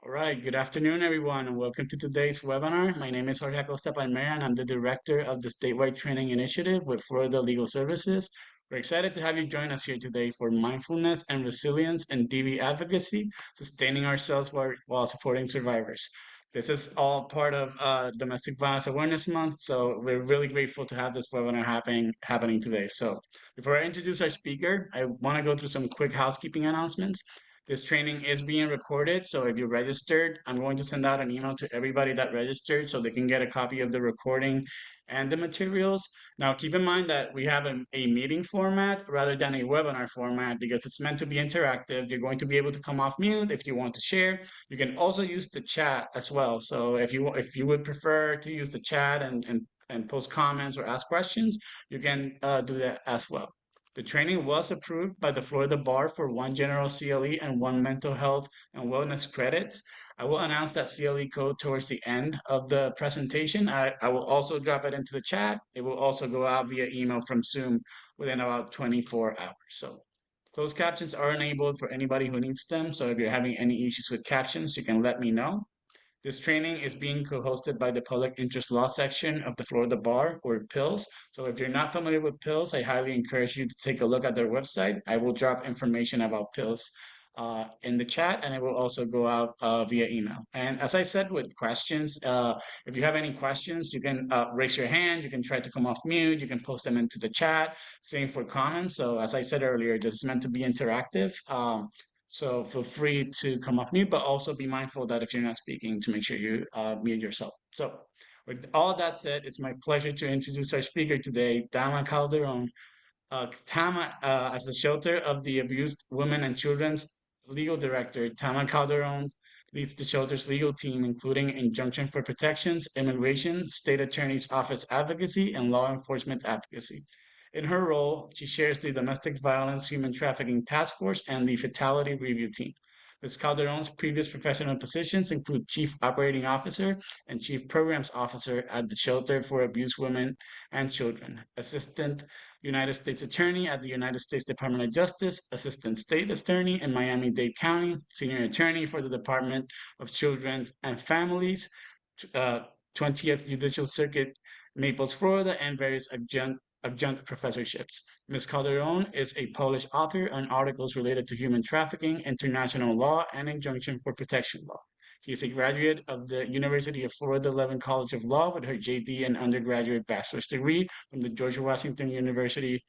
All right, good afternoon, everyone, and welcome to today's webinar. My name is Jorge Acosta Palmera, and I'm the director of the Statewide Training Initiative with Florida Legal Services. We're excited to have you join us here today for mindfulness and resilience and DV advocacy, sustaining ourselves while supporting survivors. This is all part of Domestic Violence Awareness Month, so we're really grateful to have this webinar happening today. So before I introduce our speaker, I want to go through some quick housekeeping announcements. This training is being recorded, so if you registered, I'm going to send out an email to everybody that registered so they can get a copy of the recording and the materials. Now, keep in mind that we have a meeting format rather than a webinar format because it's meant to be interactive. You're going to be able to come off mute if you want to share. You can also use the chat as well. So if you would prefer to use the chat and post comments or ask questions, you can do that as well. The training was approved by the Florida Bar for one general CLE and one mental health and wellness credits. I will announce that CLE code towards the end of the presentation. I will also drop it into the chat. It will also go out via email from Zoom within about 24 hours. So closed captions are enabled for anybody who needs them. So if you're having any issues with captions, you can let me know. This training is being co-hosted by the Public Interest Law section of the Florida Bar, or PILS. So if you're not familiar with PILS, I highly encourage you to take a look at their website. I will drop information about PILS in the chat, and it will also go out via email. And as I said, with questions, if you have any questions, you can raise your hand, you can try to come off mute, you can post them into the chat. Same for comments. So as I said earlier, this is meant to be interactive. So feel free to come off mute, but also be mindful that if you're not speaking, to make sure you mute yourself. So with all that said, it's my pleasure to introduce our speaker today, Tama Caldarone. Tama, as the shelter of the abused women and children's legal director, Tama Caldarone leads the shelter's legal team, including injunction for protections, immigration, state attorney's office advocacy, and law enforcement advocacy. In her role, she chairs the Domestic Violence Human Trafficking Task Force and the Fatality Review Team. Ms. Calderone's previous professional positions include Chief Operating Officer and Chief Programs Officer at the Shelter for Abused Women and Children, Assistant United States Attorney at the United States Department of Justice, Assistant State Attorney in Miami-Dade County, Senior Attorney for the Department of Children and Families, 20th Judicial Circuit, Naples, Florida, and various adjunct professorships. Ms. Calderone is a published author on articles related to human trafficking, international law, and injunction for protection law. She is a graduate of the University of Florida Levin College of Law with her JD and undergraduate bachelor's degree from the George Washington University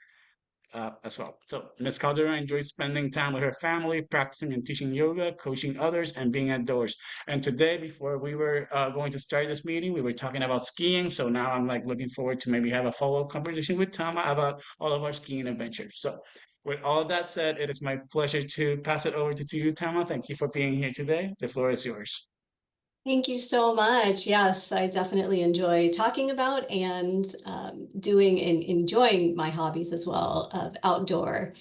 as well. So Ms. Calderone enjoys spending time with her family, practicing and teaching yoga, coaching others, and being outdoors. And today, before we were going to start this meeting, we were talking about skiing. So now I'm like looking forward to maybe have a follow-up conversation with Tama about all of our skiing adventures. So with all of that said, it is my pleasure to pass it over to you, Tama. Thank you for being here today. The floor is yours. Thank you so much. Yes, I definitely enjoy talking about and doing and enjoying my hobbies as well of outdoor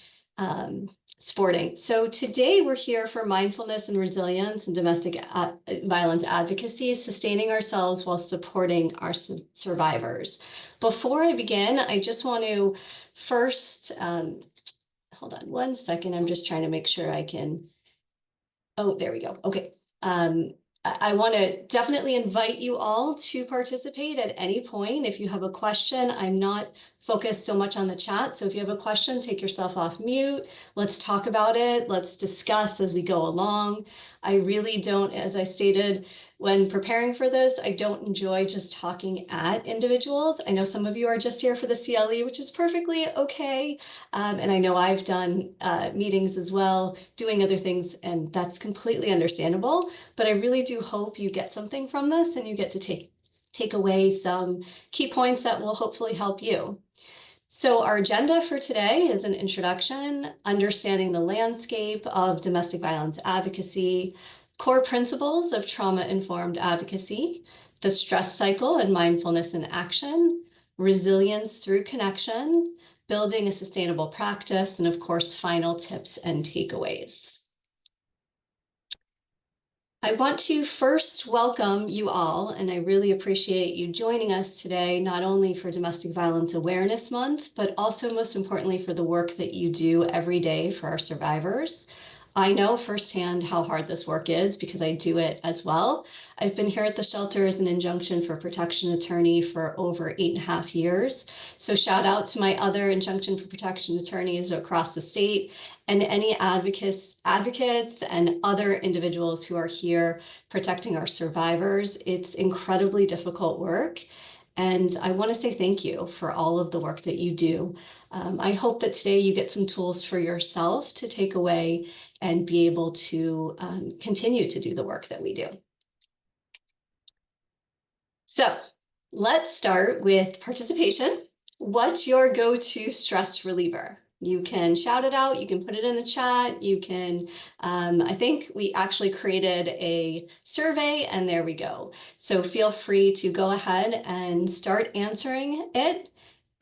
sporting. So today we're here for mindfulness and resilience and domestic violence advocacy, sustaining ourselves while supporting our survivors. Before I begin, I just want to first, hold on one second. I'm just trying to make sure I can, oh, there we go. Okay. I want to definitely invite you all to participate at any point. If you have a question, I'm not focused so much on the chat. So if you have a question, take yourself off mute. Let's talk about it. Let's discuss as we go along. I really don't, as I stated when preparing for this, I don't enjoy just talking at individuals. I know some of you are just here for the CLE, which is perfectly okay. And I know I've done meetings as well, doing other things, and that's completely understandable. But I really do hope you get something from this and you get to take away some key points that will hopefully help you. So our agenda for today is an introduction, understanding the landscape of domestic violence advocacy, core principles of trauma-informed advocacy, the stress cycle and mindfulness in action, resilience through connection, building a sustainable practice, and of course, final tips and takeaways. I want to first welcome you all, and I really appreciate you joining us today, not only for Domestic Violence Awareness Month, but also most importantly for the work that you do every day for our survivors. I know firsthand how hard this work is because I do it as well. I've been here at the shelter as an injunction for protection attorney for over 8.5 years. So shout out to my other injunction for protection attorneys across the state and any advocates and other individuals who are here protecting our survivors. It's incredibly difficult work. And I want to say thank you for all of the work that you do. I hope that today you get some tools for yourself to take away and be able to continue to do the work that we do. So let's start with participation. What's your go-to stress reliever? You can shout it out, you can put it in the chat, you can, I think we actually created a survey and there we go. So feel free to go ahead and start answering it.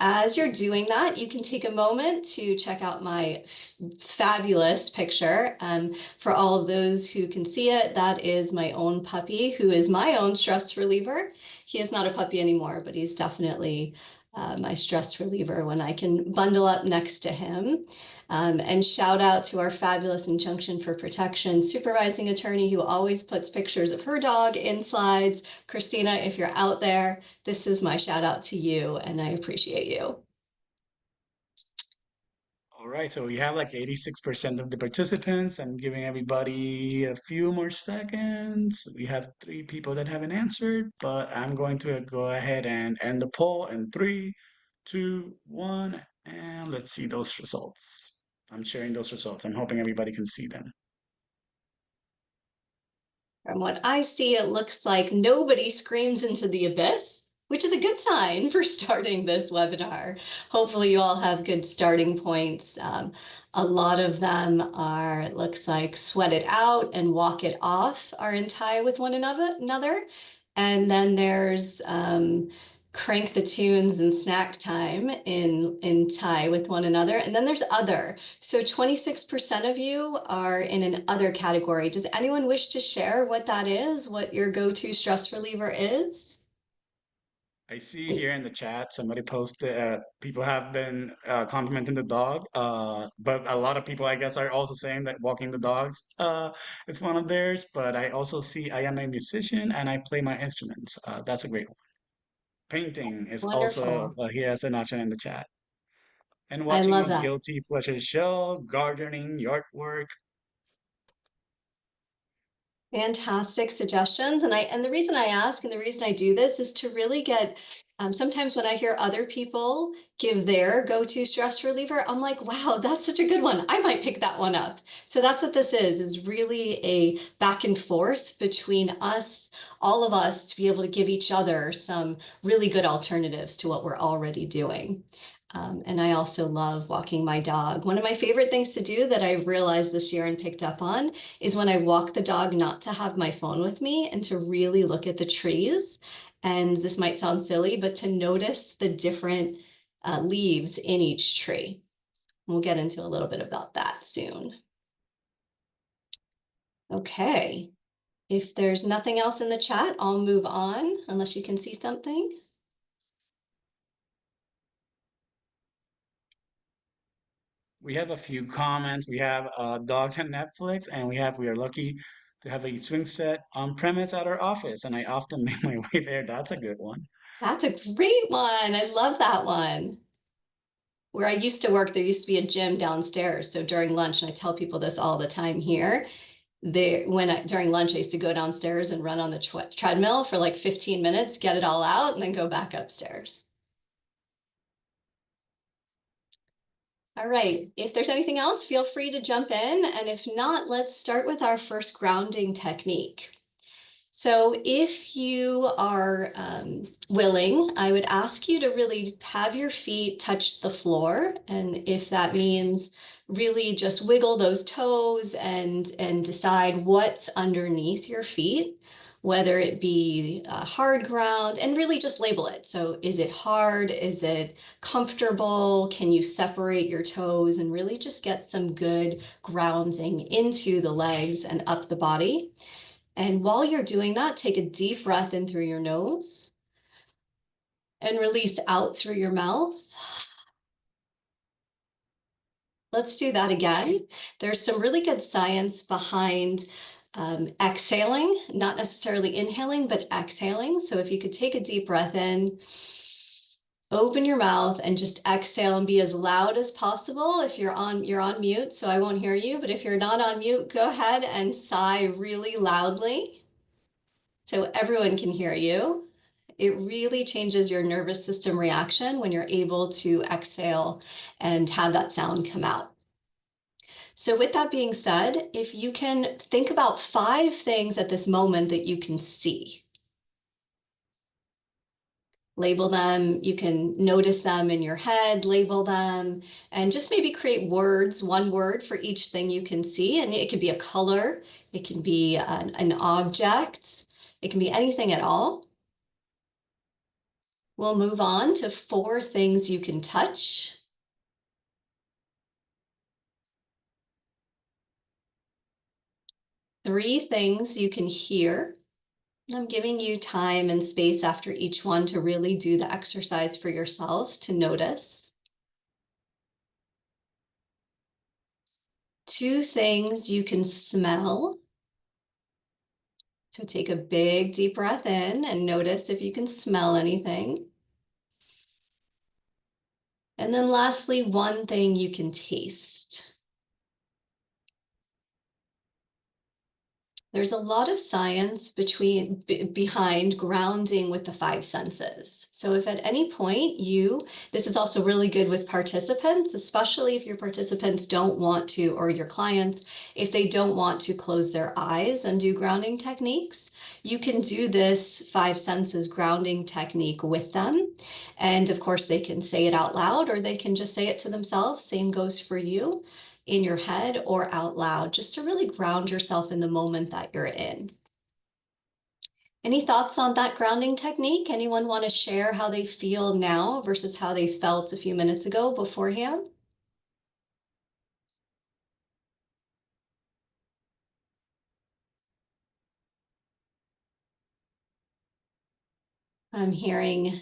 As you're doing that, you can take a moment to check out my fabulous picture. For all of those who can see it, that is my own puppy, who is my own stress reliever. He is not a puppy anymore, but he's definitely my stress reliever when I can bundle up next to him. And shout out to our fabulous injunction for protection supervising attorney who always puts pictures of her dog in slides. Christina, if you're out there, this is my shout out to you and I appreciate you. All right, so we have like 86% of the participants. I'm giving everybody a few more seconds. We have three people that haven't answered, but I'm going to go ahead and end the poll in three, two, one, and let's see those results. I'm sharing those results. I'm hoping everybody can see them. From what I see, it looks like nobody screams into the abyss, which is a good sign for starting this webinar. Hopefully you all have good starting points. A lot of them are, it looks like, sweat it out and walk it off are in tie with one another. And then there's crank the tunes and snack time in tie with one another. And then there's other. So 26% of you are in an other category. Does anyone wish to share what that is, what your go-to stress reliever is? I see here in the chat somebody posted people have been complimenting the dog, but a lot of people I guess are also saying that walking the dogs is one of theirs. But I also see I am a musician and I play my instruments. That's a great one. Painting is also Wonderful. here as an option in the chat. And I watching love a that. guilty pleasure show, gardening, yard work. Fantastic suggestions. And the reason I ask and the reason I do this is to really get, sometimes when I hear other people give their go-to stress reliever, I'm like, wow, that's such a good one. I might pick that one up. So that's what this is really a back and forth between us, all of us, to be able to give each other some really good alternatives to what we're already doing. And I also love walking my dog. One of my favorite things to do that I've realized this year and picked up on is when I walk the dog not to have my phone with me and to really look at the trees. And this might sound silly, but to notice the different leaves in each tree. We'll get into a little bit about that soon. Okay, if there's nothing else in the chat, I'll move on unless you can see something. We have a few comments. We have dogs and Netflix, and we are lucky to have a swing set on premise at our office, and I often make my way there. That's a good one. That's a great one. I love that one. Where I used to work, there used to be a gym downstairs. So during lunch, and I tell people this all the time here, during lunch, I used to go downstairs and run on the treadmill for like 15 minutes, get it all out, and then go back upstairs. All right, if there's anything else, feel free to jump in. And if not, let's start with our first grounding technique. So if you are willing, I would ask you to really have your feet touch the floor. And if that means really just wiggle those toes and decide what's underneath your feet, whether it be hard ground, and really just label it. So is it hard? Is it comfortable? Can you separate your toes and really just get some good grounding into the legs and up the body? And while you're doing that, take a deep breath in through your nose and release out through your mouth. Let's do that again. There's some really good science behind exhaling, not necessarily inhaling, but exhaling. So if you could take a deep breath in, open your mouth and just exhale and be as loud as possible. If you're on mute, so I won't hear you, but if you're not on mute, go ahead and sigh really loudly so everyone can hear you. It really changes your nervous system reaction when you're able to exhale and have that sound come out. So with that being said, if you can think about 5 things at this moment that you can see, label them, you can notice them in your head, label them, and just maybe create words, one word for each thing you can see. And it could be a color, it can be an object, it can be anything at all. We'll move on to 4 things you can touch. 3 things you can hear. I'm giving you time and space after each one to really do the exercise for yourself to notice. 2 things you can smell. So take a big deep breath in and notice if you can smell anything. And then lastly, 1 thing you can taste. There's a lot of science behind grounding with the 5 senses. So if at any point this is also really good with participants, especially if your participants don't want to, or your clients, if they don't want to close their eyes and do grounding techniques, you can do this 5 senses grounding technique with them. And of course, they can say it out loud or they can just say it to themselves. Same goes for you, in your head or out loud, just to really ground yourself in the moment that you're in. Any thoughts on that grounding technique? Anyone want to share how they feel now versus how they felt a few minutes ago beforehand? I'm hearing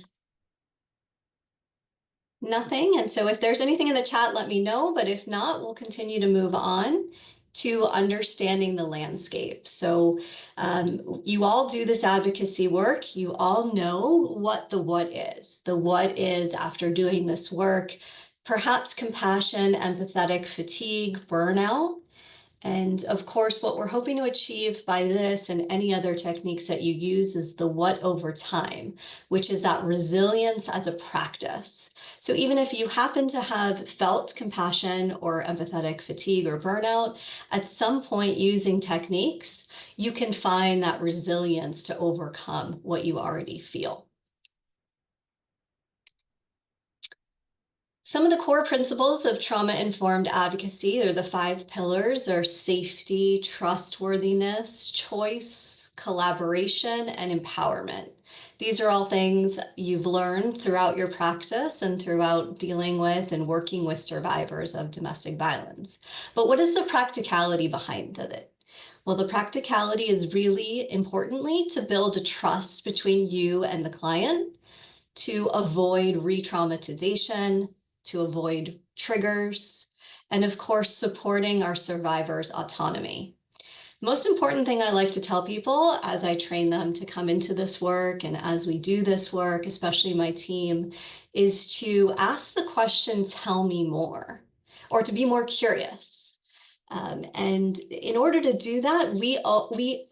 nothing. And so if there's anything in the chat, let me know. But if not, we'll continue to move on to understanding the landscape. So you all do this advocacy work. You all know what the what is. The what is, after doing this work, perhaps compassion, empathetic fatigue, burnout. And of course, what we're hoping to achieve by this and any other techniques that you use is the what over time, which is that resilience as a practice. So even if you happen to have felt compassion or empathetic fatigue or burnout, at some point using techniques, you can find that resilience to overcome what you already feel. Some of the core principles of trauma-informed advocacy, or the 5 pillars, are safety, trustworthiness, choice, collaboration, and empowerment. These are all things you've learned throughout your practice and throughout dealing with and working with survivors of domestic violence. But what is the practicality behind it? Well, the practicality is really importantly to build a trust between you and the client, to avoid re-traumatization, to avoid triggers, and of course, supporting our survivors' autonomy. Most important thing I like to tell people as I train them to come into this work and as we do this work, especially my team, is to ask the question, tell me more, or to be more curious. And in order to do that, we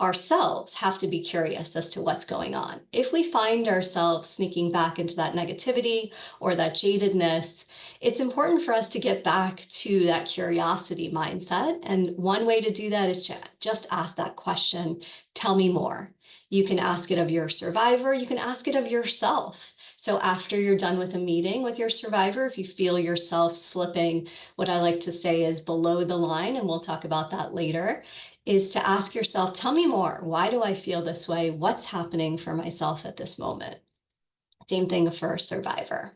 ourselves have to be curious as to what's going on. If we find ourselves sneaking back into that negativity or that jadedness, it's important for us to get back to that curiosity mindset. And one way to do that is to just ask that question, tell me more. You can ask it of your survivor, you can ask it of yourself. So after you're done with a meeting with your survivor, if you feel yourself slipping, what I like to say is below the line, and we'll talk about that later, is to ask yourself, tell me more. Why do I feel this way? What's happening for myself at this moment? Same thing for a survivor.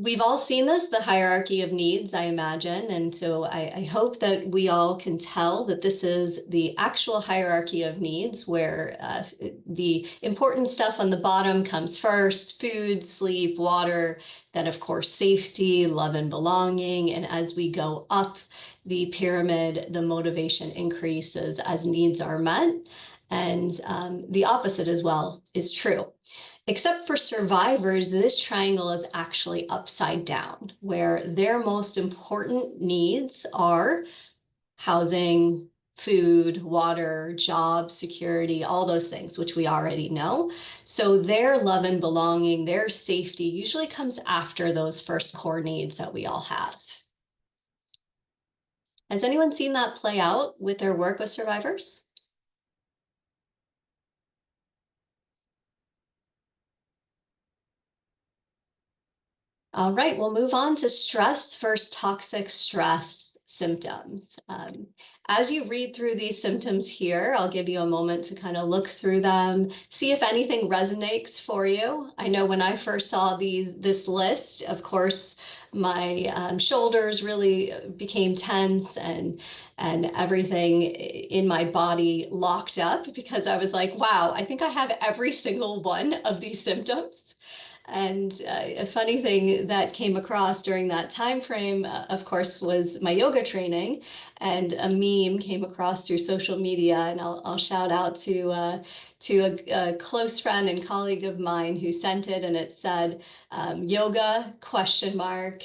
We've all seen this, the hierarchy of needs, I imagine. And so I hope that we all can tell that this is the actual hierarchy of needs, where the important stuff on the bottom comes first: food, sleep, water, then of course safety, love and belonging. And as we go up the pyramid, the motivation increases as needs are met. And the opposite as well is true. Except for survivors, this triangle is actually upside down, where their most important needs are housing, food, water, job, security, all those things, which we already know. So their love and belonging, their safety usually comes after those first core needs that we all have. Has anyone seen that play out with their work with survivors? All right, we'll move on to stress versus toxic stress symptoms. As you read through these symptoms here, I'll give you a moment to kind of look through them, see if anything resonates for you. I know when I first saw this list, of course, my shoulders really became tense, and everything in my body locked up, because I was like, wow, I think I have every single one of these symptoms. And a funny thing that came across during that time frame, of course, was my yoga training, and a meme came across through social media. And I'll shout out to a close friend and colleague of mine who sent it, and it said, "Yoga question mark.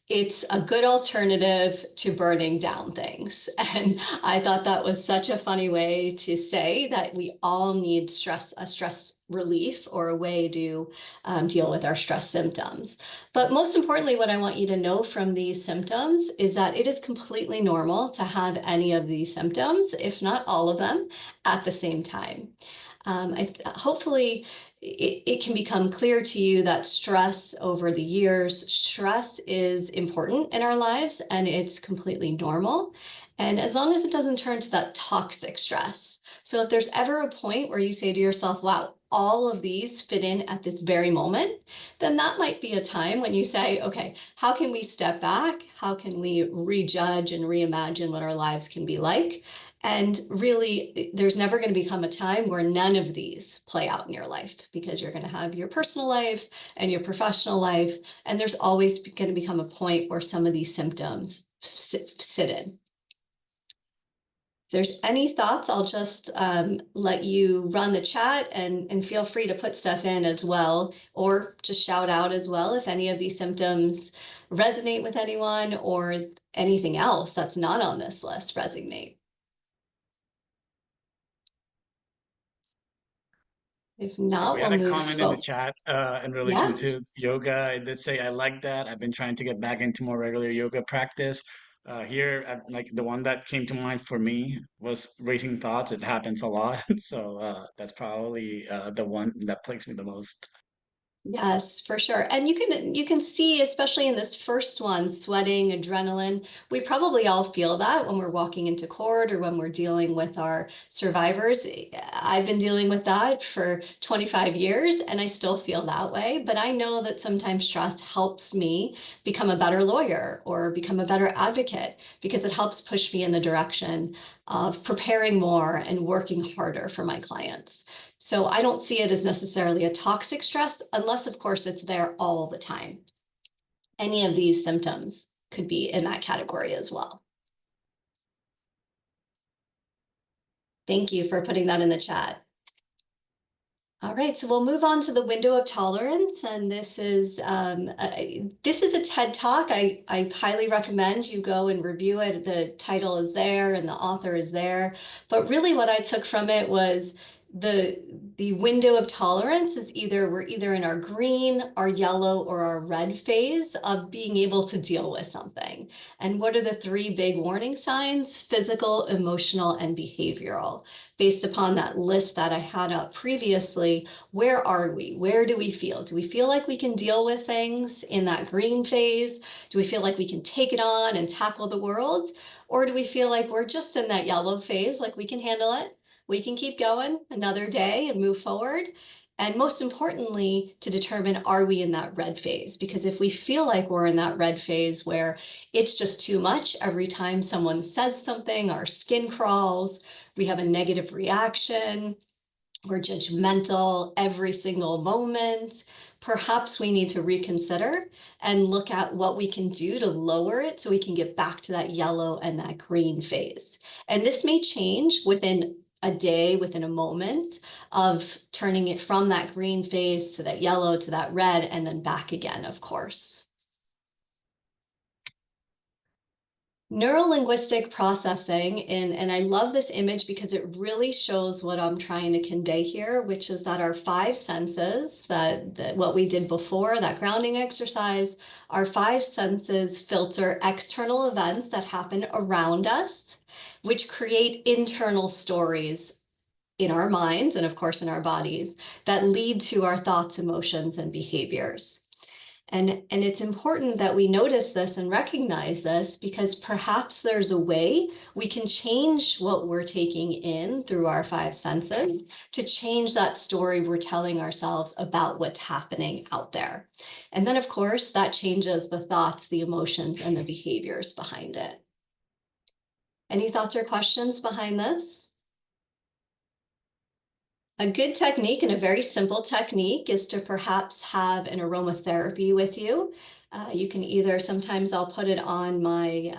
It's a good alternative to burning down things." And I thought that was such a funny way to say that we all need a stress relief, or a way to deal with our stress symptoms. But most importantly, what I want you to know from these symptoms is that it is completely normal to have any of these symptoms, if not all of them, at the same time. Hopefully it can become clear to you that stress over the years, stress is important in our lives, and it's completely normal. And as long as it doesn't turn to that toxic stress. So if there's ever a point where you say to yourself, wow, all of these fit in at this very moment, then that might be a time when you say, okay, how can we step back? How can we rejudge and reimagine what our lives can be like? And really, there's never going to become a time where none of these play out in your life, because you're going to have your personal life and your professional life. And there's always going to become a point where some of these symptoms sit in. If there's any thoughts, I'll just let you run the chat, and feel free to put stuff in as well, or just shout out as well if any of these symptoms resonate with anyone, or anything else that's not on this list resonate. If not, We we'll had a move comment in the forward. chat in relation Yeah. to yoga. I did say I like that. I've been trying to get back into more regular yoga practice. Like the one that came to mind for me was racing thoughts. It happens a lot, so that's probably the one that plagues me the most. Yes, for sure. And you can see, especially in this first one, sweating, adrenaline, we probably all feel that when we're walking into court, or when we're dealing with our survivors. I've been dealing with that for 25 years, and I still feel that way. But I know that sometimes stress helps me become a better lawyer, or become a better advocate, because it helps push me in the direction of preparing more and working harder for my clients. So I don't see it as necessarily a toxic stress, unless, of course, it's there all the time. Any of these symptoms could be in that category as well. Thank you for putting that in the chat. All right, so we'll move on to the window of tolerance, and this is a TED Talk. I highly recommend you go and review it. The title is there, and the author is there. But really, what I took from it was the window of tolerance is we're either in our green, our yellow, or our red phase of being able to deal with something. And what are the three big warning signs? Physical, emotional, and behavioral. Based upon that list that I had up previously, where are we? Where do we feel? Do we feel like we can deal with things in that green phase? Do we feel like we can take it on and tackle the world? Or do we feel like we're just in that yellow phase, like we can handle it? We can keep going another day and move forward? And most importantly, to determine, are we in that red phase? Because if we feel like we're in that red phase where it's just too much, every time someone says something, our skin crawls, we have a negative reaction, we're judgmental every single moment, perhaps we need to reconsider and look at what we can do to lower it so we can get back to that yellow and that green phase. And this may change within a day, within a moment of turning it from that green phase to that yellow to that red and then back again, of course. Neurolinguistic processing, and I love this image because it really shows what I'm trying to convey here, which is that our five senses, that what we did before, that grounding exercise, our five senses filter external events that happen around us, which create internal stories in our minds and of course in our bodies that lead to our thoughts, emotions, and behaviors. And it's important that we notice this and recognize this because perhaps there's a way we can change what we're taking in through our five senses to change that story we're telling ourselves about what's happening out there. And then, of course, that changes the thoughts, the emotions, and the behaviors behind it. Any thoughts or questions behind this? A good technique and a very simple technique is to perhaps have an aromatherapy with you. You can either, sometimes I'll put it on my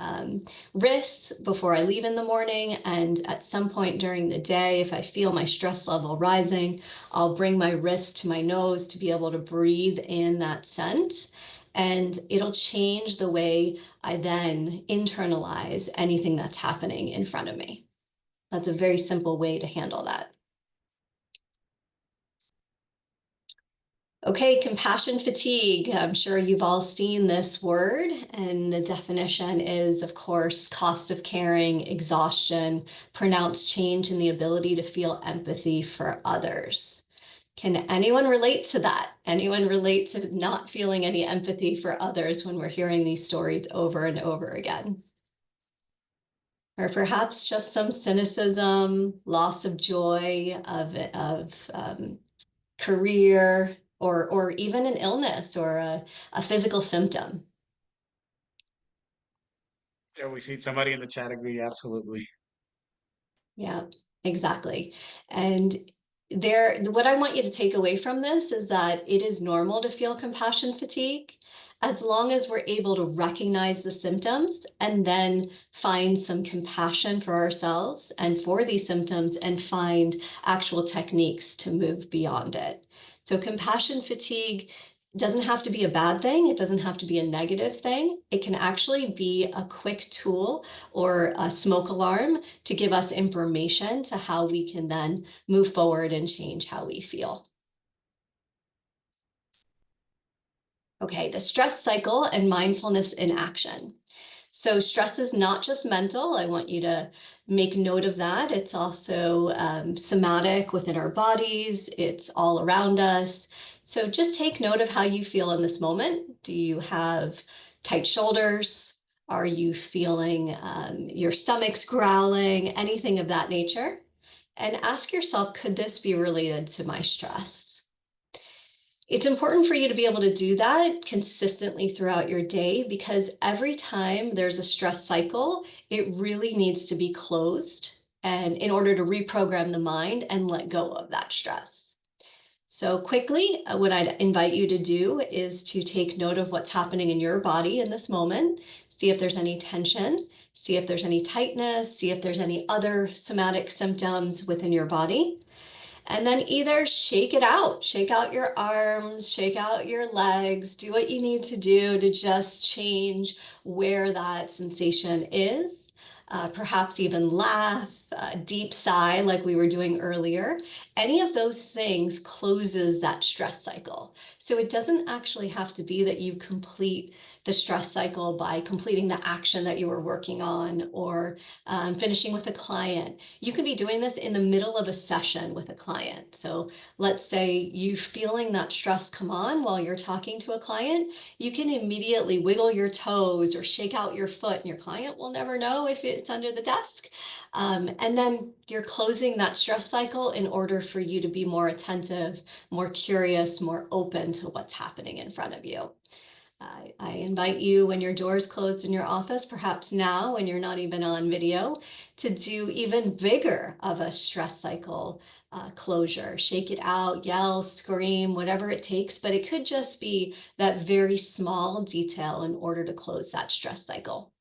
wrists before I leave in the morning, and at some point during the day, if I feel my stress level rising, I'll bring my wrist to my nose to be able to breathe in that scent. And it'll change the way I then internalize anything that's happening in front of me. That's a very simple way to handle that. Okay, compassion fatigue. I'm sure you've all seen this word, and the definition is, of course, cost of caring, exhaustion, pronounced change in the ability to feel empathy for others. Can anyone relate to that? Anyone relate to not feeling any empathy for others when we're hearing these stories over and over again? Or perhaps just some cynicism, loss of joy of career, or even an illness or a physical symptom. Yeah, we see somebody in the chat agree. Absolutely. Yeah, exactly. And what I want you to take away from this is that it is normal to feel compassion fatigue as long as we're able to recognize the symptoms and then find some compassion for ourselves and for these symptoms and find actual techniques to move beyond it. So compassion fatigue doesn't have to be a bad thing. It doesn't have to be a negative thing. It can actually be a quick tool or a smoke alarm to give us information to how we can then move forward and change how we feel. Okay, the stress cycle and mindfulness in action. So stress is not just mental. I want you to make note of that. It's also somatic within our bodies. It's all around us. So just take note of how you feel in this moment. Do you have tight shoulders? Are you feeling your stomach's growling? Anything of that nature? And ask yourself, could this be related to my stress? It's important for you to be able to do that consistently throughout your day because every time there's a stress cycle, it really needs to be closed and in order to reprogram the mind and let go of that stress. So quickly, what I'd invite you to do is to take note of what's happening in your body in this moment, see if there's any tension, see if there's any tightness, see if there's any other somatic symptoms within your body. And then either shake it out, shake out your arms, shake out your legs, do what you need to do to just change where that sensation is. Perhaps even laugh, deep sigh like we were doing earlier. Any of those things closes that stress cycle. So it doesn't actually have to be that you complete the stress cycle by completing the action that you were working on or finishing with a client. You can be doing this in the middle of a session with a client. So let's say you feeling that stress come on while you're talking to a client, you can immediately wiggle your toes or shake out your foot and your client will never know if it's under the desk. And then you're closing that stress cycle in order for you to be more attentive, more curious, more open to what's happening in front of you. I invite you, when your door is closed in your office, perhaps now when you're not even on video, to do even bigger of a stress cycle closure. Shake it out, yell, scream, whatever it takes, but it could just be that very small detail in order to close that stress cycle.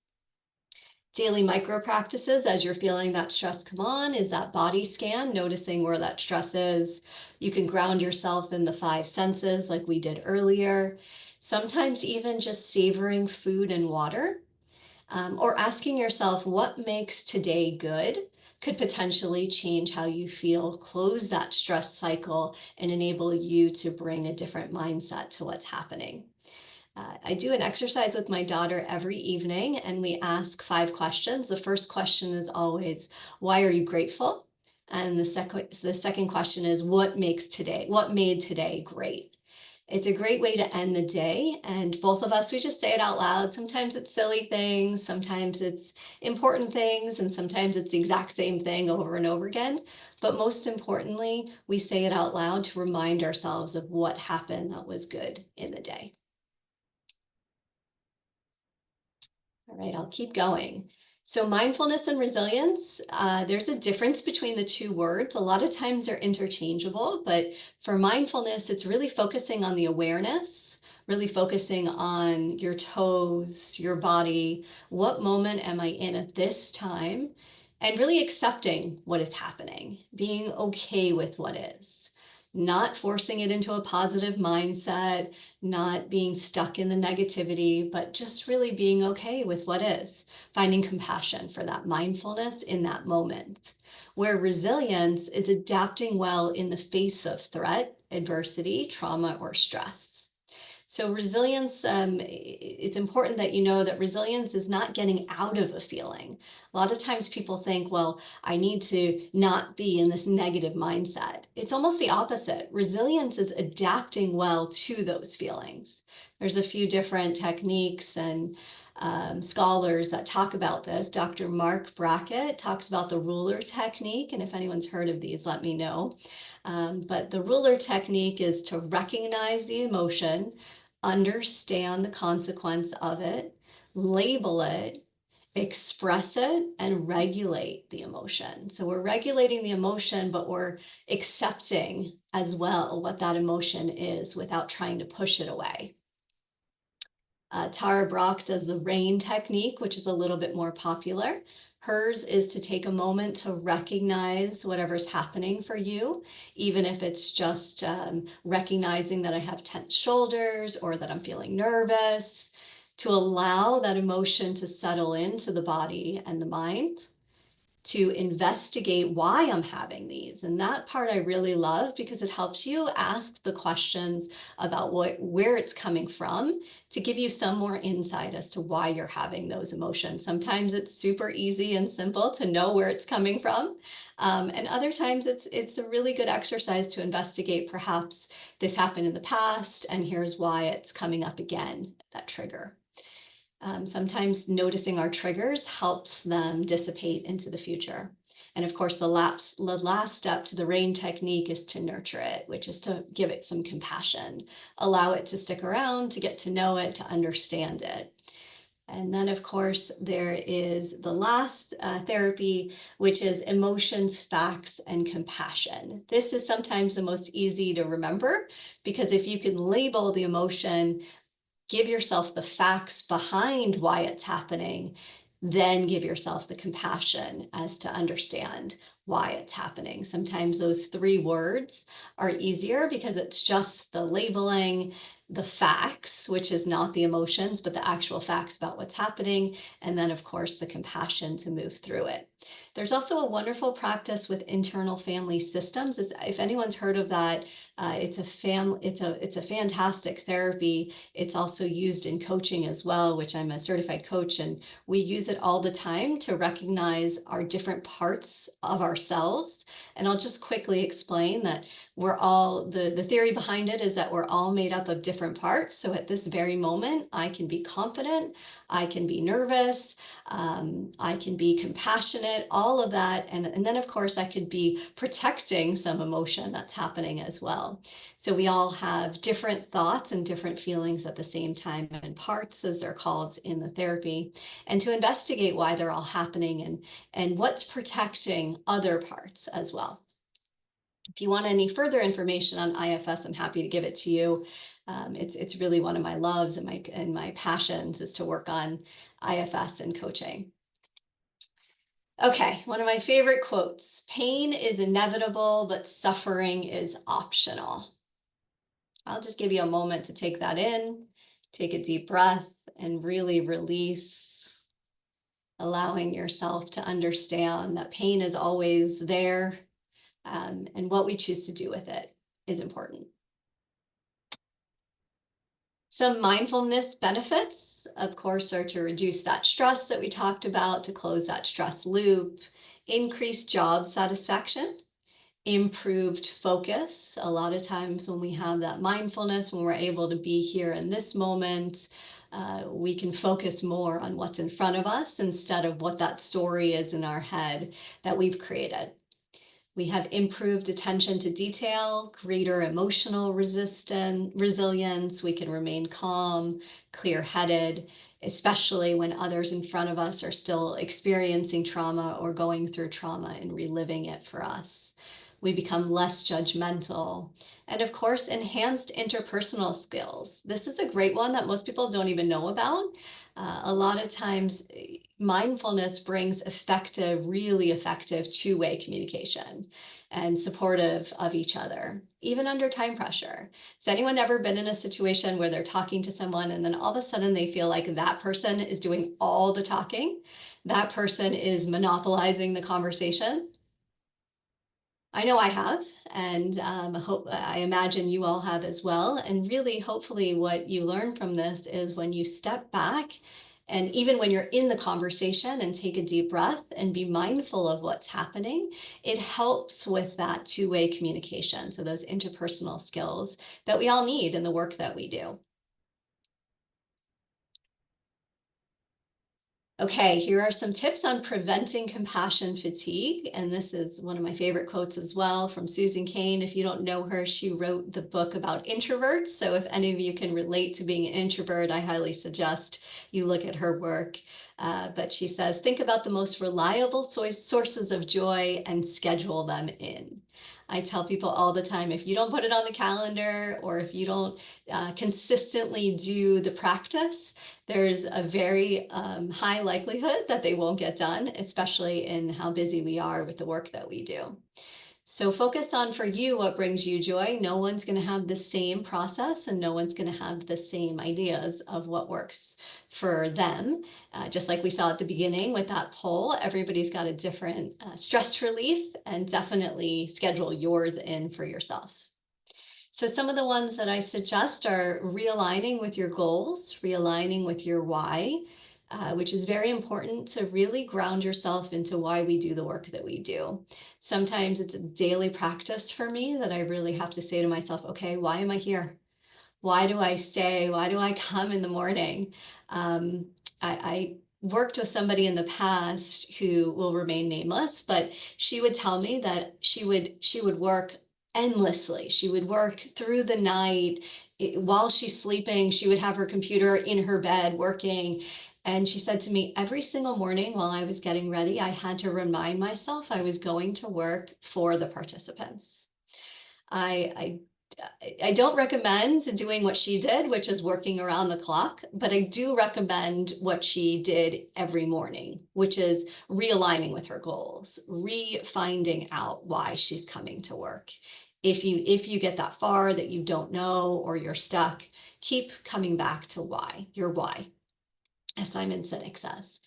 Daily micro practices as you're feeling that stress come on is that body scan, noticing where that stress is. You can ground yourself in the five senses like we did earlier. Sometimes even just savoring food and water, or asking yourself what makes today good could potentially change how you feel, close that stress cycle, and enable you to bring a different mindset to what's happening. I do an exercise with my daughter every evening, and we ask 5 questions. The first question is always, why are you grateful? And the second question is, what made today great? It's a great way to end the day. And both of us, we just say it out loud. Sometimes it's silly things, sometimes it's important things, and sometimes it's the exact same thing over and over again. But most importantly, we say it out loud to remind ourselves of what happened that was good in the day. All right, I'll keep going. So mindfulness and resilience, there's a difference between the two words. A lot of times they're interchangeable, but for mindfulness, it's really focusing on the awareness, really focusing on your toes, your body. What moment am I in at this time? And really accepting what is happening, being okay with what is, not forcing it into a positive mindset, not being stuck in the negativity, but just really being okay with what is, finding compassion for that mindfulness in that moment. Where resilience is adapting well in the face of threat, adversity, trauma, or stress. So resilience, it's important that you know that resilience is not getting out of a feeling. A lot of times people think, well, I need to not be in this negative mindset. It's almost the opposite. Resilience is adapting well to those feelings. There's a few different techniques and scholars that talk about this. Dr. Mark Brackett talks about the ruler technique, and if anyone's heard of these, let me know. But the ruler technique is to recognize the emotion, understand the consequence of it, label it, express it, and regulate the emotion. So we're regulating the emotion, but we're accepting as well what that emotion is without trying to push it away. Tara Brach does the RAIN technique, which is a little bit more popular. Hers is to take a moment to recognize whatever's happening for you, even if it's just recognizing that I have tense shoulders or that I'm feeling nervous, to allow that emotion to settle into the body and the mind, to investigate why I'm having these. And that part I really love because it helps you ask the questions about where it's coming from to give you some more insight as to why you're having those emotions. Sometimes it's super easy and simple to know where it's coming from. And other times it's a really good exercise to investigate, perhaps this happened in the past and here's why it's coming up again, that trigger. Sometimes noticing our triggers helps them dissipate into the future. And of course, the last step to the RAIN technique is to nurture it, which is to give it some compassion, allow it to stick around, to get to know it, to understand it. And then, of course, there is the last therapy, which is emotions, facts, and compassion. This is sometimes the most easy to remember because if you can label the emotion, give yourself the facts behind why it's happening, then give yourself the compassion as to understand why it's happening. Sometimes those 3 words are easier because it's just the labeling, the facts, which is not the emotions, but the actual facts about what's happening, and then of course the compassion to move through it. There's also a wonderful practice with internal family systems. If anyone's heard of that, it's a fantastic therapy. It's also used in coaching as well, which I'm a certified coach, and we use it all the time to recognize our different parts of ourselves. And I'll just quickly explain that the theory behind it is that we're all made up of different different parts. So at this very moment, I can be confident, I can be nervous, I can be compassionate, all of that. And then, of course, I could be protecting some emotion that's happening as well. So we all have different thoughts and different feelings at the same time, and parts, as they're called in the therapy, and to investigate why they're all happening and what's protecting other parts as well. If you want any further information on IFS, I'm happy to give it to you. It's really one of my loves and my passions is to work on IFS and coaching. Okay, one of my favorite quotes: pain is inevitable, but suffering is optional. I'll just give you a moment to take that in, take a deep breath, and really release, allowing yourself to understand that pain is always there, and what we choose to do with it is important. Some mindfulness benefits, of course, are to reduce that stress that we talked about, to close that stress loop, increase job satisfaction, improved focus. A lot of times when we have that mindfulness, when we're able to be here in this moment, we can focus more on what's in front of us instead of what that story is in our head that we've created. We have improved attention to detail, greater emotional resilience. We can remain calm, clear-headed, especially when others in front of us are still experiencing trauma or going through trauma and reliving it for us. We become less judgmental. And of course, enhanced interpersonal skills. This is a great one that most people don't even know about. A lot of times, mindfulness brings effective, really effective two-way communication and supportive of each other, even under time pressure. Has anyone ever been in a situation where they're talking to someone and then all of a sudden they feel like that person is doing all the talking? That person is monopolizing the conversation? I know I have, and I imagine you all have as well. And really, hopefully, what you learn from this is when you step back, and even when you're in the conversation and take a deep breath and be mindful of what's happening, it helps with that two-way communication. So those interpersonal skills that we all need in the work that we do. Okay, here are some tips on preventing compassion fatigue. And this is one of my favorite quotes as well from Susan Cain. If you don't know her, she wrote the book about introverts. So if any of you can relate to being an introvert, I highly suggest you look at her work. But she says, think about the most reliable sources of joy and schedule them in. I tell people all the time, if you don't put it on the calendar or if you don't consistently do the practice, there's a very high likelihood that they won't get done, especially in how busy we are with the work that we do. So focus on, for you, what brings you joy. No one's going to have the same process and no one's going to have the same ideas of what works for them. Just like we saw at the beginning with that poll, everybody's got a different stress relief, and definitely schedule yours in for yourself. So some of the ones that I suggest are realigning with your goals, realigning with your why, which is very important to really ground yourself into why we do the work that we do. Sometimes it's a daily practice for me that I really have to say to myself, okay, why am I here? Why do I stay? Why do I come in the morning? I worked with somebody in the past who will remain nameless, but she would tell me that she would work endlessly. She would work through the night. While she's sleeping, she would have her computer in her bed working. And she said to me, every single morning while I was getting ready, I had to remind myself I was going to work for the participants. I I don't recommend doing what she did, which is working around the clock, but I do recommend what she did every morning, which is realigning with her goals, finding out why she's coming to work. If you get that far that you don't know or you're stuck, keep coming back to your why, as Simon Sinek says.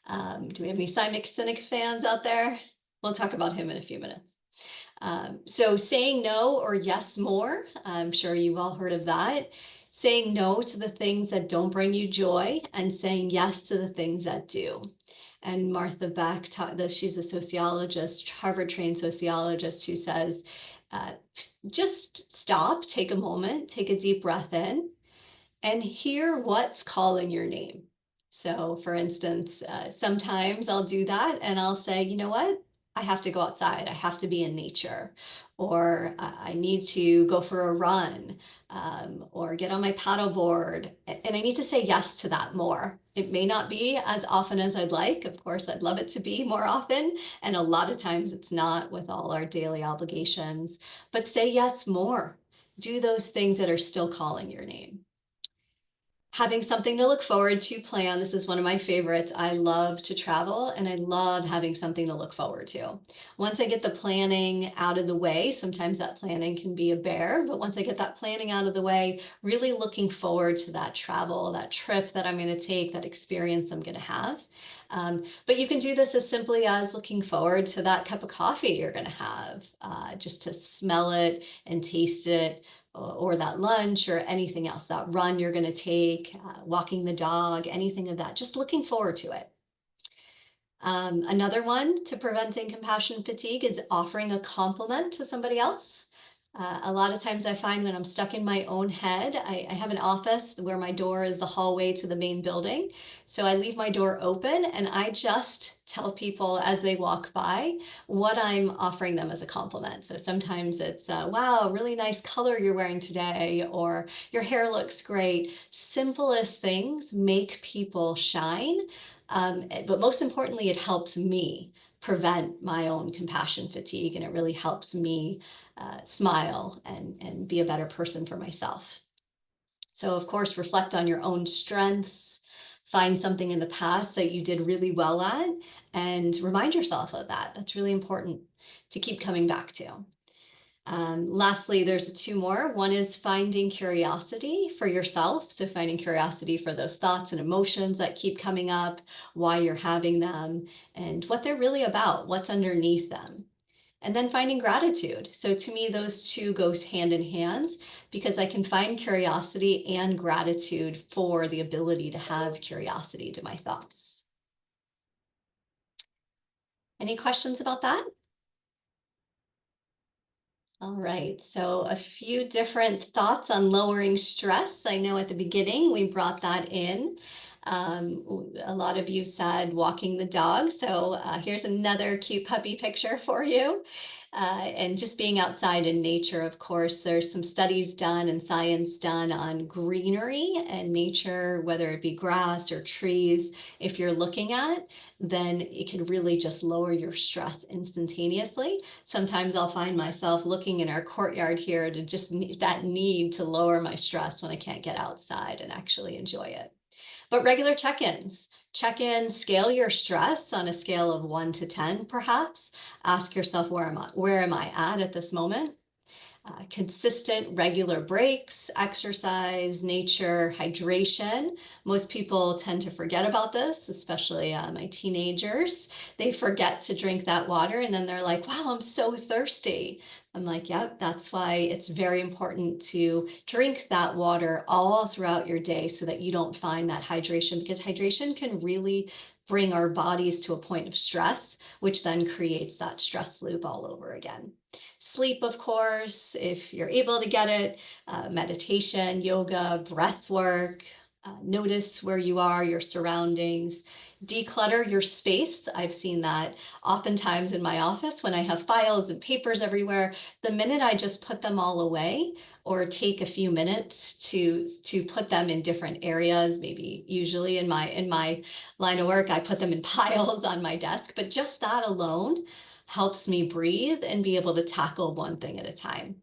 Do we have any Simon Sinek fans out there? We'll talk about him in a few minutes. So saying no or yes more, I'm sure you've all heard of that. Saying no to the things that don't bring you joy and saying yes to the things that do. And Martha Beck taught this. She's a sociologist, Harvard-trained sociologist, who says, just stop, take a moment, take a deep breath in, and hear what's calling your name. So, for instance, sometimes I'll do that and I'll say, you know what? I have to go outside. I have to be in nature, or I need to go for a run, or get on my paddleboard. And I need to say yes to that more. It may not be as often as I'd like. Of course, I'd love it to be more often. And a lot of times it's not with all our daily obligations, but say yes more. Do those things that are still calling your name. Having something to look forward to plan. This is one of my favorites. I love to travel and I love having something to look forward to. Once I get the planning out of the way, sometimes that planning can be a bear, but once I get that planning out of the way, really looking forward to that travel, that trip that I'm going to take, that experience I'm going to have. But you can do this as simply as looking forward to that cup of coffee you're going to have, just to smell it and taste it, or that lunch or anything else, that run you're going to take, walking the dog, anything of that, just looking forward to it. Another one to preventing compassion fatigue is offering a compliment to somebody else. A lot of times I find when I'm stuck in my own head, I have an office where my door is the hallway to the main building. So I leave my door open and I just tell people as they walk by what I'm offering them as a compliment. So sometimes it's, wow, really nice color you're wearing today, or your hair looks great. Simplest things make people shine. But most importantly, it helps me prevent my own compassion fatigue, and it really helps me smile and be a better person for myself. So, of course, reflect on your own strengths, find something in the past that you did really well at, and remind yourself of that. That's really important to keep coming back to. Lastly, there's two more. One is finding curiosity for yourself. So finding curiosity for those thoughts and emotions that keep coming up, why you're having them, and what they're really about, what's underneath them. And then finding gratitude. So to me, those two goes hand in hand, because I can find curiosity and gratitude for the ability to have curiosity to my thoughts. Any questions about that? All right, so a few different thoughts on lowering stress. I know at the beginning we brought that in. A lot of you said walking the dog. So here's another cute puppy picture for you. And just being outside in nature, of course, there's some studies done and science done on greenery and nature, whether it be grass or trees. If you're looking at, then it can really just lower your stress instantaneously. Sometimes I'll find myself looking in our courtyard here to just that need to lower my stress when I can't get outside and actually enjoy it. But regular check-ins. Check in, scale your stress on a scale of 1 to 10, perhaps. Ask yourself, where am I at this moment? Consistent, regular breaks, exercise, nature, hydration. Most people tend to forget about this, especially my teenagers. They forget to drink that water and then they're like, wow, I'm so thirsty. I'm like, yep, that's why it's very important to drink that water all throughout your day so that you don't find that hydration, because hydration can really bring our bodies to a point of stress, which then creates that stress loop all over again. Sleep, of course, if you're able to get it, meditation, yoga, breath work. Notice where you are, your surroundings. Declutter your space. I've seen that oftentimes in my office when I have files and papers everywhere. The minute I just put them all away, or take a few minutes to put them in different areas, maybe usually in my line of work, I put them in piles on my desk, but just that alone helps me breathe and be able to tackle one thing at a time.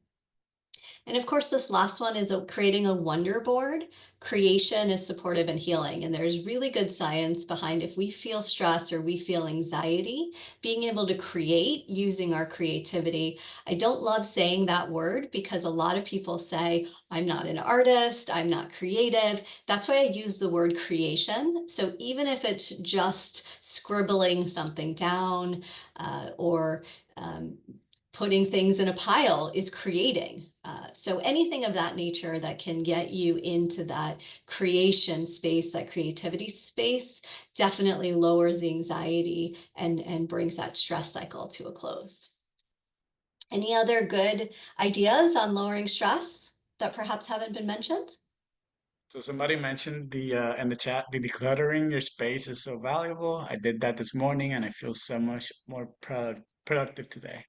And of course, this last one is creating a wonder board. Creation is supportive and healing. And there's really good science behind if we feel stress or we feel anxiety, being able to create using our creativity. I don't love saying that word because a lot of people say, I'm not an artist, I'm not creative. That's why I use the word creation. So even if it's just scribbling something down, or putting things in a pile is creating. So anything of that nature that can get you into that creation space, that creativity space, definitely lowers the anxiety and brings that stress cycle to a close. Any other good ideas on lowering stress that perhaps haven't been mentioned? So somebody mentioned the in the chat, the decluttering your space is so valuable. I did that this morning and I feel so much more productive today.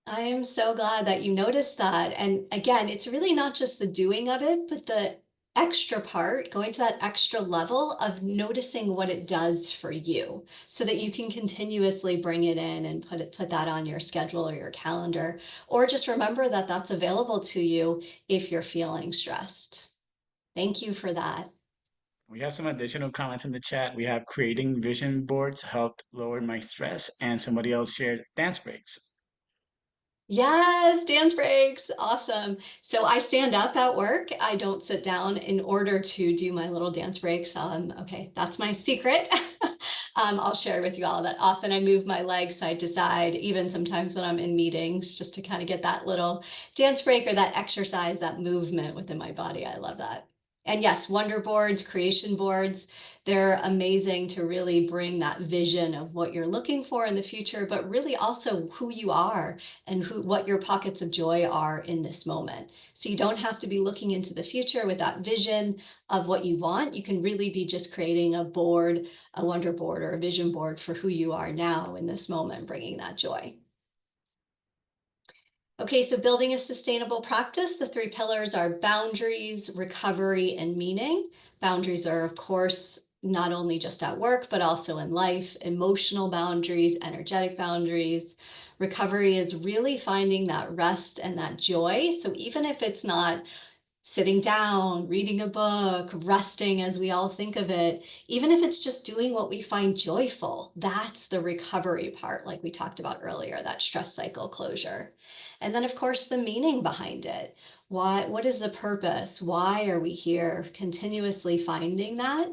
I am so glad that you noticed that. And again, it's really not just the doing of it, but the extra part, going to that extra level of noticing what it does for you so that you can continuously bring it in and put that on your schedule or your calendar, or just remember that that's available to you if you're feeling stressed. Thank you for that. We have some additional comments in the chat. We have creating vision boards helped lower my stress, and somebody else shared dance breaks. Yes, dance breaks. Awesome. So I stand up at work. I don't sit down in order to do my little dance breaks. Okay, that's my secret. I'll share with you all that often I move my legs side to side, even sometimes when I'm in meetings, just to kind of get that little dance break or that exercise, that movement within my body. I love that. And yes, wonder boards, creation boards, they're amazing to really bring that vision of what you're looking for in the future, but really also who you are and what your pockets of joy are in this moment. So you don't have to be looking into the future with that vision of what you want. You can really be just creating a board, a wonder board, or a vision board for who you are now in this moment, bringing that joy. Okay, so building a sustainable practice, the three pillars are boundaries, recovery, and meaning. Boundaries are, of course, not only just at work, but also in life, emotional boundaries, energetic boundaries. Recovery is really finding that rest and that joy. So even if it's not sitting down, reading a book, resting as we all think of it, even if it's just doing what we find joyful, that's the recovery part, like we talked about earlier, that stress cycle closure. And then, of course, the meaning behind it. What is the purpose? Why are we here? Continuously finding that.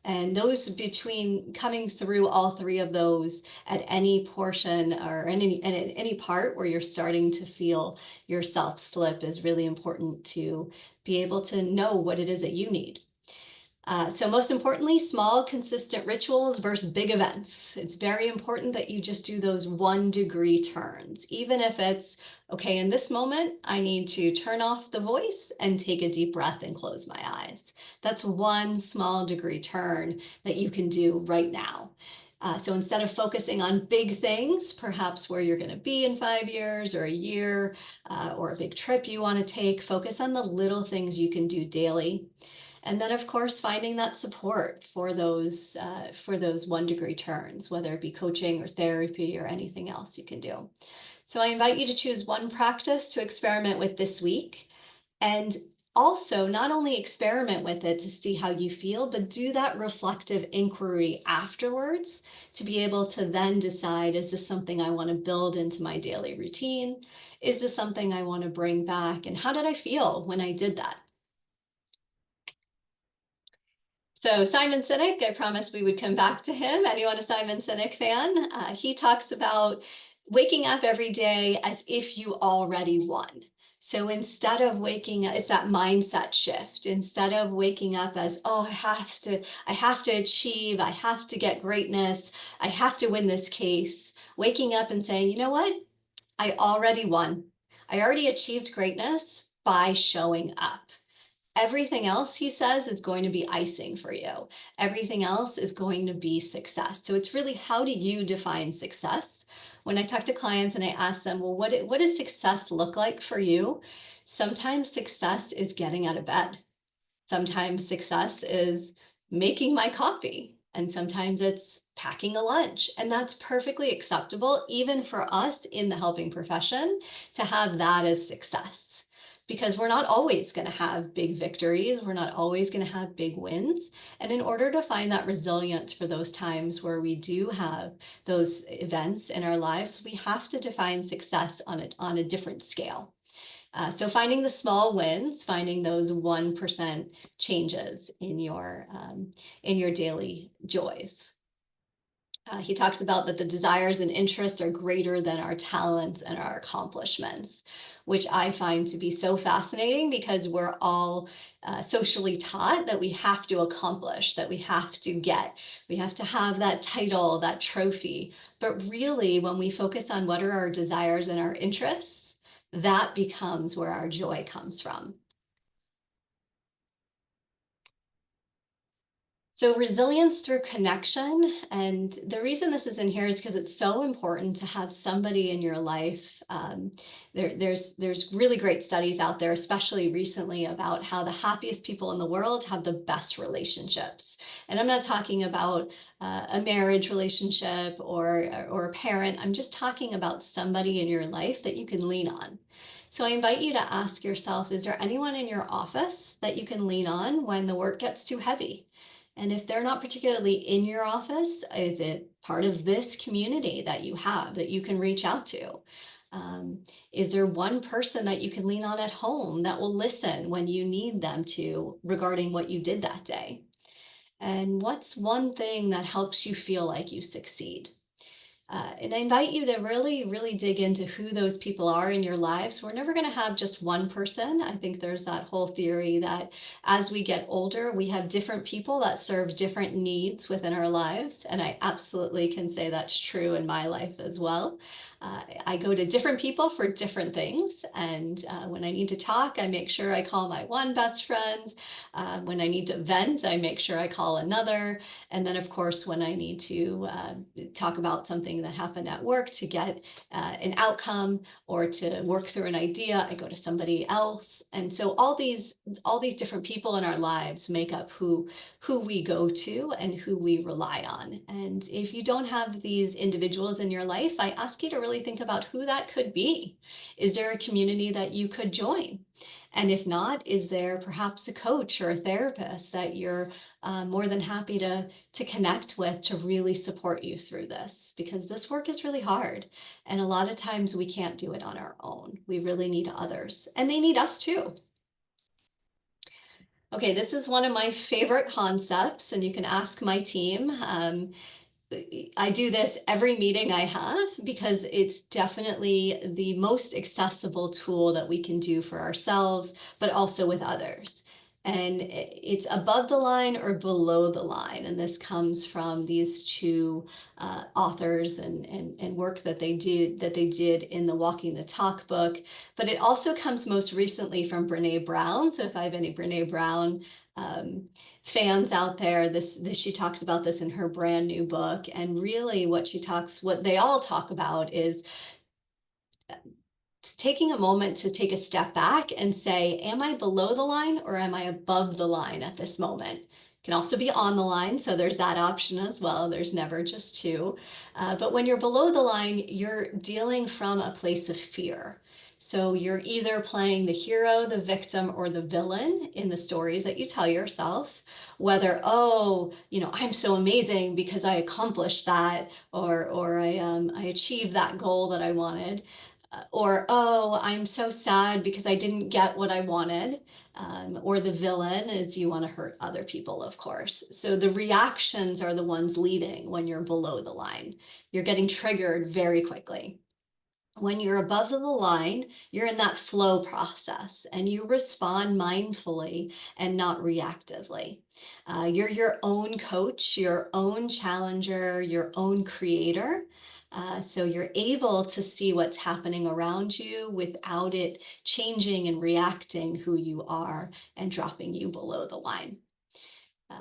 And those between coming through all three of those at any portion or any part where you're starting to feel yourself slip is really important to be able to know what it is that you need. So most importantly, small, consistent rituals versus big events. It's very important that you just do those 1-degree turns, even if it's, okay, in this moment, I need to turn off the voice and take a deep breath and close my eyes. That's one small degree turn that you can do right now. So instead of focusing on big things, perhaps where you're going to be in 5 years or a year, or a big trip you want to take, focus on the little things you can do daily. And then, of course, finding that support for those 1-degree turns, whether it be coaching or therapy or anything else you can do. So I invite you to choose one practice to experiment with this week, and also not only experiment with it to see how you feel, but do that reflective inquiry afterwards to be able to then decide, is this something I want to build into my daily routine? Is this something I want to bring back? And how did I feel when I did that? So Simon Sinek, I promised we would come back to him. Anyone a Simon Sinek fan? He talks about waking up every day as if you already won. So instead of waking up, it's that mindset shift. Instead of waking up as, oh, I have to achieve, I have to get greatness, I have to win this case. Waking up and saying, you know what? I already won. I already achieved greatness by showing up. Everything else, he says, is going to be icing for you. Everything else is going to be success. So it's really, how do you define success? When I talk to clients and I ask them, well, what does success look like for you? Sometimes success is getting out of bed. Sometimes success is making my coffee, and sometimes it's packing a lunch. And that's perfectly acceptable, even for us in the helping profession, to have that as success. Because we're not always going to have big victories, we're not always going to have big wins. And in order to find that resilience for those times where we do have those events in our lives, we have to define success on a different scale. So finding the small wins, finding those 1% changes in your daily joys. He talks about that the desires and interests are greater than our talents and our accomplishments, which I find to be so fascinating because we're all socially taught that we have to accomplish, that we have to get, we have to have that title, that trophy. But really, when we focus on what are our desires and our interests, that becomes where our joy comes from. So resilience through connection, and the reason this is in here is because it's so important to have somebody in your life. There's really great studies out there, especially recently, about how the happiest people in the world have the best relationships. And I'm not talking about a marriage relationship or a parent. I'm just talking about somebody in your life that you can lean on. So I invite you to ask yourself, is there anyone in your office that you can lean on when the work gets too heavy? And if they're not particularly in your office, is it part of this community that you have that you can reach out to? Is there one person that you can lean on at home that will listen when you need them to regarding what you did that day? And what's one thing that helps you feel like you succeed? And I invite you to really, really dig into who those people are in your lives. We're never going to have just one person. I think there's that whole theory that as we get older, we have different people that serve different needs within our lives. And I absolutely can say that's true in my life as well. I go to different people for different things. And when I need to talk, I make sure I call my one best friend. When I need to vent, I make sure I call another. And then, of course, when I need to talk about something that happened at work to get an outcome or to work through an idea, I go to somebody else. And so all these different people in our lives make up who we go to and who we rely on. And if you don't have these individuals in your life, I ask you to really think about who that could be. Is there a community that you could join? And if not, is there perhaps a coach or a therapist that you're more than happy to connect with to really support you through this? Because this work is really hard. And a lot of times we can't do it on our own. We really need others, and they need us too. Okay, this is one of my favorite concepts, and you can ask my team. I do this every meeting I have because it's definitely the most accessible tool that we can do for ourselves, but also with others. And it's above the line or below the line. And this comes from these two authors and work that they did in the Walking the Talk book. But it also comes most recently from Brene Brown. So if I have any Brene Brown um, fans out there, this she talks about this in her brand new book. And really what they all talk about is taking a moment to take a step back and say, am I below the line or am I above the line at this moment? It can also be on the line, so there's that option as well. There's never just two. But when you're below the line, you're dealing from a place of fear. So you're either playing the hero, the victim, or the villain in the stories that you tell yourself, whether, oh, I'm so amazing because I accomplished that, or I achieved that goal that I wanted, or oh, I'm so sad because I didn't get what I wanted. Or the villain is you want to hurt other people, of course. So the reactions are the ones leading when you're below the line. You're getting triggered very quickly. When you're above the line, you're in that flow process and you respond mindfully and not reactively. You're your own coach, your own challenger, your own creator. So you're able to see what's happening around you without it changing and reacting who you are and dropping you below the line.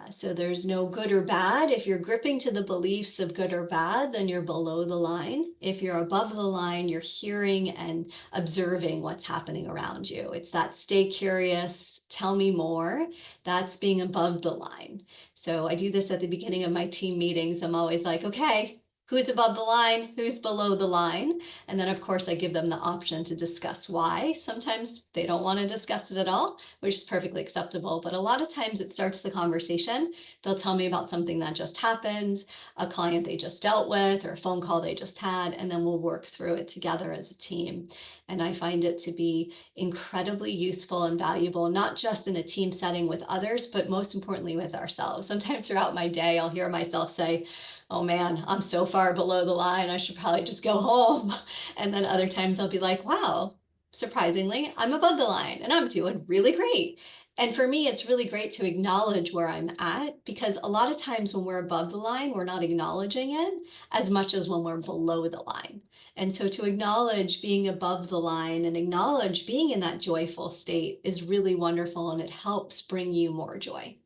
So there's no good or bad. If you're gripping to the beliefs of good or bad, then you're below the line. If you're above the line, you're hearing and observing what's happening around you. It's that stay curious, tell me more. That's being above the line. So I do this at the beginning of my team meetings. I'm always like, okay, who's above the line? Who's below the line? And then, of course, I give them the option to discuss why. Sometimes they don't want to discuss it at all, which is perfectly acceptable. But a lot of times it starts the conversation. They'll tell me about something that just happened, a client they just dealt with, or a phone call they just had, and then we'll work through it together as a team. And I find it to be incredibly useful and valuable, not just in a team setting with others, but most importantly with ourselves. Sometimes throughout my day, I'll hear myself say, oh man, I'm so far below the line, I should probably just go home. And then other times I'll be like, wow, surprisingly, I'm above the line and I'm doing really great. And for me, it's really great to acknowledge where I'm at, because a lot of times when we're above the line, we're not acknowledging it as much as when we're below the line. And so to acknowledge being above the line and acknowledge being in that joyful state is really wonderful, and it helps bring you more joy.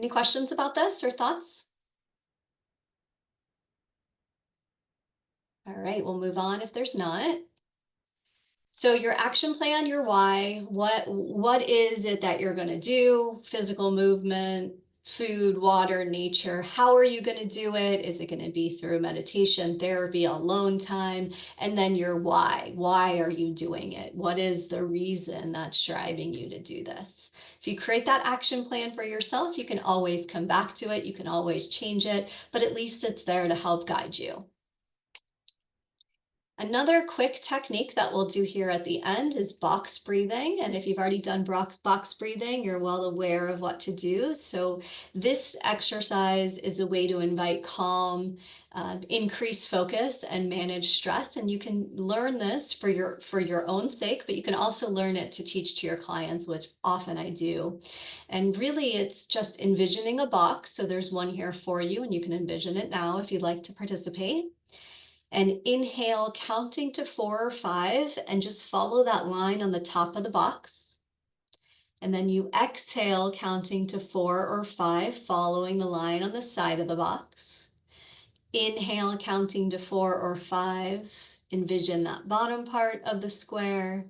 Any questions about this or thoughts? All right, we'll move on if there's not. So your action plan, your why, what is it that you're going to do? Physical movement, food, water, nature. How are you going to do it? Is it going to be through meditation, therapy, alone time? And then your why. Why are you doing it? What is the reason that's driving you to do this? If you create that action plan for yourself, you can always come back to it. You can always change it, but at least it's there to help guide you. Another quick technique that we'll do here at the end is box breathing. And if you've already done box breathing, you're well aware of what to do. So this exercise is a way to invite calm, increase focus, and manage stress. And you can learn this for your own sake, but you can also learn it to teach to your clients, which often I do. And really, it's just envisioning a box. So there's one here for you, and you can envision it now if you'd like to participate. And inhale, counting to 4 or 5, and just follow that line on the top of the box. And then you exhale, counting to 4 or 5, following the line on the side of the box. Inhale, counting to 4 or 5. Envision that bottom part of the square.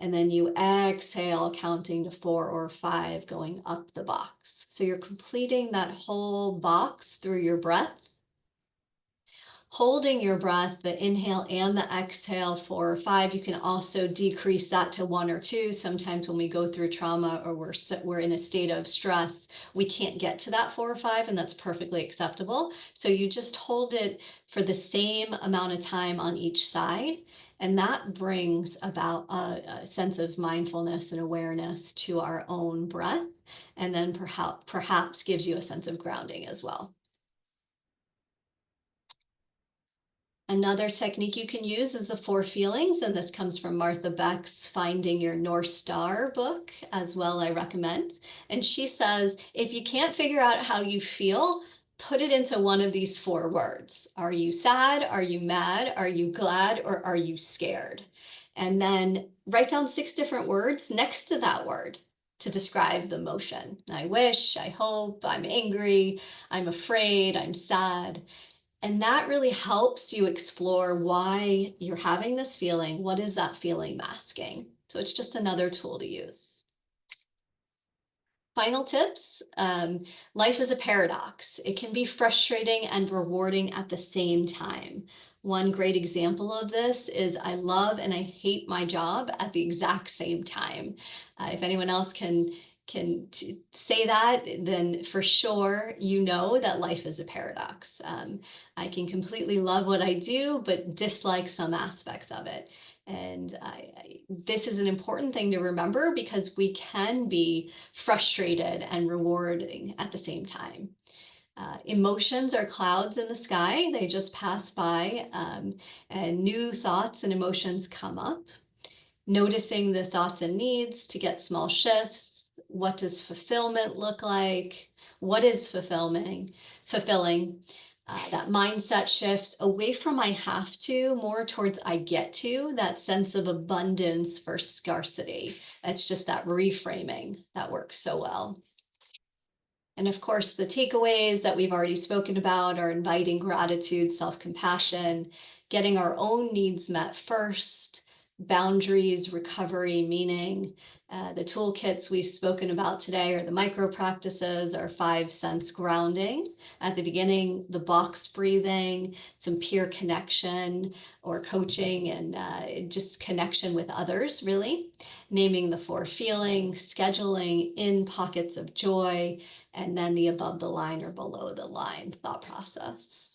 And then you exhale, counting to 4 or 5, going up the box. So you're completing that whole box through your breath. Holding your breath, the inhale and the exhale, 4 or 5. You can also decrease that to 1 or 2. Sometimes when we go through trauma or we're in a state of stress, we can't get to that 4 or 5, and that's perfectly acceptable. So you just hold it for the same amount of time on each side, and that brings about a sense of mindfulness and awareness to our own breath, and then perhaps gives you a sense of grounding as well. Another technique you can use is the 4 feelings, and this comes from Martha Beck's Finding Your North Star book as well, I recommend. And she says, if you can't figure out how you feel, put it into one of these 4 words. Are you sad? Are you mad? Are you glad? Or are you scared? And then write down 6 different words next to that word to describe the emotion. I wish, I hope, I'm angry, I'm afraid, I'm sad. And that really helps you explore why you're having this feeling. What is that feeling masking? So it's just another tool to use. Final tips. Life is a paradox. It can be frustrating and rewarding at the same time. One great example of this is I love and I hate my job at the exact same time. If anyone else can say that, then for sure you know that life is a paradox. I can completely love what I do, but dislike some aspects of it. And this is an important thing to remember because we can be frustrated and rewarding at the same time. Emotions are clouds in the sky. They just pass by, and new thoughts and emotions come up. Noticing the thoughts and needs to get small shifts. What does fulfillment look like? What is fulfilling? That mindset shift away from I have to, more towards I get to, that sense of abundance for scarcity. It's just that reframing that works so well. And of course, the takeaways that we've already spoken about are inviting gratitude, self-compassion, getting our own needs met first, boundaries, recovery, meaning. The toolkits we've spoken about today are the micro practices, our 5 sense grounding. At the beginning, the box breathing, some peer connection or coaching, and just connection with others, really. Naming the 4 feelings, scheduling in pockets of joy, and then the above the line or below the line thought process.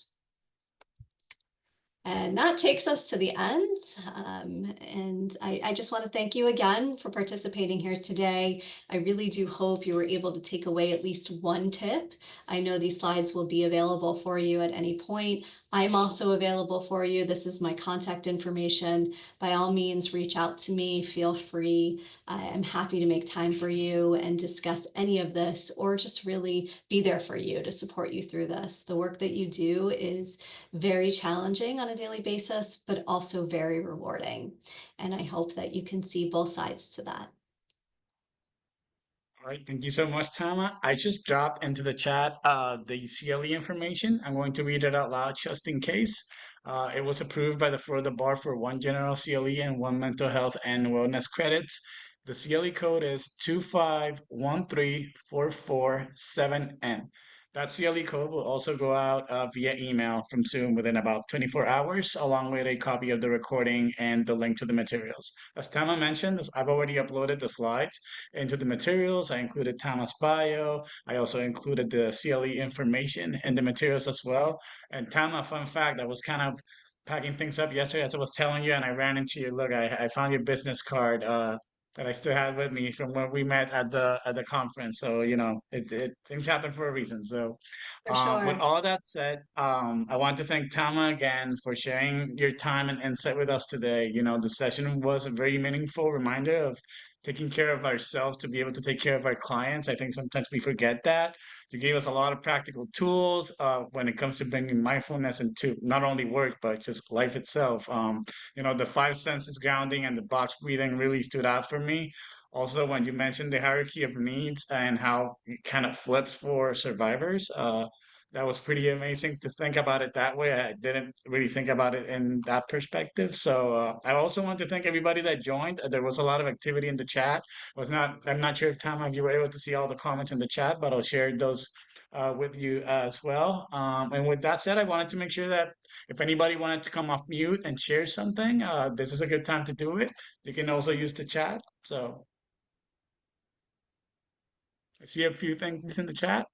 And that takes us to the end. And I just want to thank you again for participating here today. I really do hope you were able to take away at least one tip. I know these slides will be available for you at any point. I'm also available for you. This is my contact information. By all means, reach out to me. Feel free. I am happy to make time for you and discuss any of this, or just really be there for you to support you through this. The work that you do is very challenging on a daily basis, but also very rewarding. And I hope that you can see both sides to that. All right, thank you so much, Tama. I just dropped into the chat the CLE information. I'm going to read it out loud just in case. It was approved by the Florida Bar for one general CLE and one mental health and wellness credits. The CLE code is 2513447N. That CLE code will also go out via email from Zoom within about 24 hours, along with a copy of the recording and the link to the materials. As Tama mentioned, I've already uploaded the slides into the materials. I included Tama's bio. I also included the CLE information in the materials as well. And Tama, fun fact, I was kind of packing things up yesterday as I was telling you, and I ran into you. Look, I found your business card that I still had with me from when we met at the conference. So, things happen for a reason. So, For with sure. all that said, I want to thank Tama again for sharing your time and insight with us today. The session was a very meaningful reminder of taking care of ourselves to be able to take care of our clients. I think sometimes we forget that. You gave us a lot of practical tools when it comes to bringing mindfulness into not only work, but just life itself. The five senses grounding and the box breathing really stood out for me. Also, when you mentioned the hierarchy of needs and how it kind of flips for survivors, that was pretty amazing to think about it that way. I didn't really think about it in that perspective. So I also want to thank everybody that joined. There was a lot of activity in the chat. I'm not sure if Tom, if you were able to see all the comments in the chat, but I'll share those with you as well. And with that said, I wanted to make sure that if anybody wanted to come off mute and share something, this is a good time to do it. You can also use the chat. So I see a few things in the chat.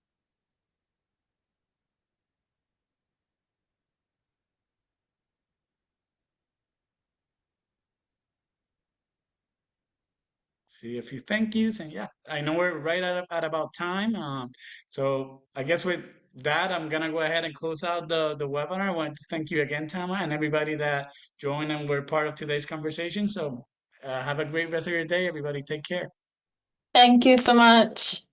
See a few thank yous, and yeah, I know we're right at about time. So I guess with that, I'm gonna go ahead and close out the webinar. I want to thank you again, Tama, and everybody that joined and were part of today's conversation. So have a great rest of your day, everybody. Take care. Thank you so much.